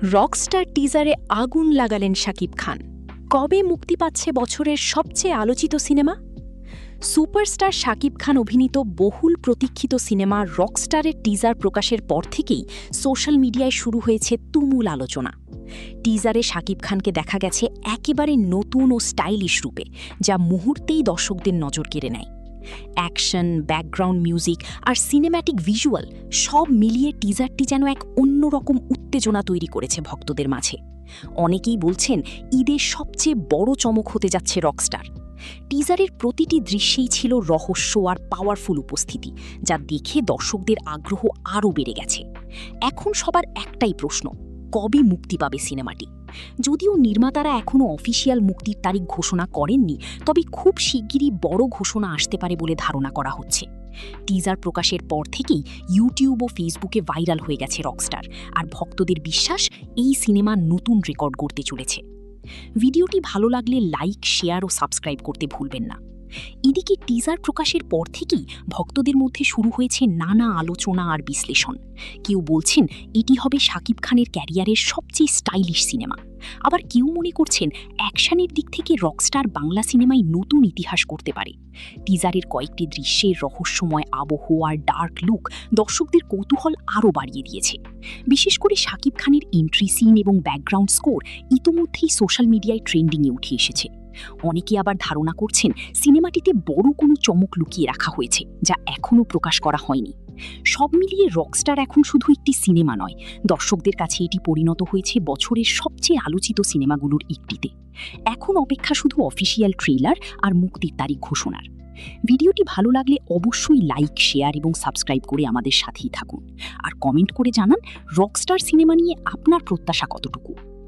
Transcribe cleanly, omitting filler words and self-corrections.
Rockstar টিজারে আগুন লাগালেন শাকিব খান। কবে মুক্তি পাচ্ছে বছরের সবচেয়ে আলোচিত সিনেমা? সুপারস্টার শাকিব খান অভিনীত বহুল প্রতীক্ষিত সিনেমা রকস্টারের টিজার প্রকাশের পর থেকেই সোশ্যাল মিডিয়ায় শুরু হয়েছে তুমুল আলোচনা। টিজারে শাকিব খানকে দেখা গেছে একেবারে নতুন ও স্টাইলিশ রূপে, যা মুহূর্তেই দর্শকদের নজর কেড়ে নেয়। অ্যাকশন, ব্যাকগ্রাউন্ড মিউজিক আর সিনেম্যাটিক ভিজুয়াল সব মিলিয়ে টিজারটি যেন এক অন্যরকম উত্তেজনা তৈরি করেছে ভক্তদের মাঝে। অনেকেই বলছেন ঈদের সবচেয়ে বড় চমক হতে যাচ্ছে রকস্টার। টিজারের প্রতিটি দৃশ্যেই ছিল রহস্য আর পাওয়ারফুল উপস্থিতি, যা দেখে দর্শকদের আগ্রহ আরও বেড়ে গেছে। এখন সবার একটাই প্রশ্ন, কবে মুক্তি পাবে সিনেমাটি? যদিও নির্মাতারা এখনও অফিসিয়াল মুক্তির তারিখ ঘোষণা করেননি, তবে খুব শিগগিরই বড় ঘোষণা আসতে পারে বলে ধারণা করা হচ্ছে। টিজার প্রকাশের পর থেকেই ইউটিউব ও ফেসবুকে ভাইরাল হয়ে গেছে রকস্টার, আর ভক্তদের বিশ্বাস এই সিনেমা নতুন রেকর্ড গড়তে চলেছে। ভিডিওটি ভালো লাগলে লাইক, শেয়ার ও সাবস্ক্রাইব করতে ভুলবেন না। এদিকে টিজার প্রকাশের পর থেকেই ভক্তদের মধ্যে শুরু হয়েছে নানা আলোচনা আর বিশ্লেষণ। কেউ বলছেন এটি হবে শাকিব খানের ক্যারিয়ারের সবচেয়ে স্টাইলিশ সিনেমা, আবার কেউ মনে করছেন অ্যাকশনের দিক থেকে রকস্টার বাংলা সিনেমায় নতুন ইতিহাস করতে পারে। টিজারের কয়েকটি দৃশ্যের রহস্যময় আবহাওয়া আর ডার্ক লুক দর্শকদের কৌতূহল আরও বাড়িয়ে দিয়েছে। বিশেষ করে শাকিব খানের এন্ট্রি সিন এবং ব্যাকগ্রাউন্ড স্কোর ইতোমধ্যেই সোশ্যাল মিডিয়ায় ট্রেন্ডিংয়ে উঠে এসেছে। অনেকে আবার ধারণা করছেন সিনেমাটিতে বড় কোনো চমক লুকিয়ে রাখা হয়েছে, যা এখনও প্রকাশ করা হয়নি। সব মিলিয়ে রকস্টার এখন শুধু একটি সিনেমা নয়, দর্শকদের কাছে এটি পরিণত হয়েছে বছরের সবচেয়ে আলোচিত সিনেমাগুলোর একটিতে। এখন অপেক্ষা শুধু অফিসিয়াল ট্রেলার আর মুক্তির তারিখ ঘোষণার। ভিডিওটি ভালো লাগলে অবশ্যই লাইক, শেয়ার এবং সাবস্ক্রাইব করে আমাদের সাথেই থাকুন। আর কমেন্ট করে জানান রকস্টার সিনেমা নিয়ে আপনার প্রত্যাশা কতটুকু।